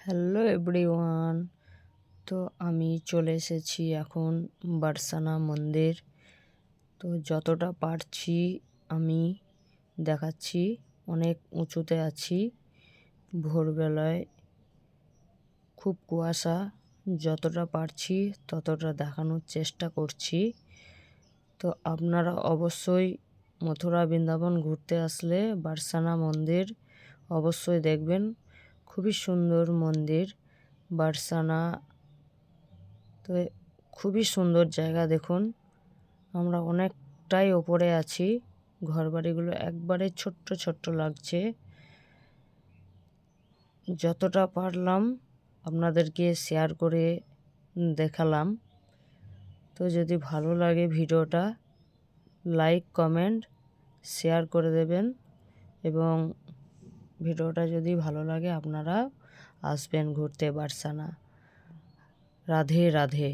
Hello everyone. তো আমি চলে এসেছি এখন বারসানা মন্দির। তো যতটা পারছি আমি দেখাচ্ছি। অনেক উঁচুতে আছি, ভোরবেলায় খুব কুয়াশা, যতটা পারছি ততটা দেখানোর চেষ্টা করছি। তো আপনারা অবশ্যই মথুরা বৃন্দাবন ঘুরতে আসলে বারসানা মন্দির অবশ্যই দেখবেন। খুবই সুন্দর মন্দির বারসানা। তো খুবই সুন্দর জায়গা, দেখুন আমরা অনেকটাই ওপরে আছি। ঘরবাড়িগুলো একবারে ছোট্ট ছোট্ট লাগছে। যতটা পারলাম আপনাদেরকে শেয়ার করে দেখালাম। তো যদি ভালো লাগে ভিডিওটা লাইক কমেন্ট শেয়ার করে দেবেন, এবং ভিডিওটা যদি ভালো লাগে আপনারা আসবেন ঘুরতে বারসানা। রাধে রাধে।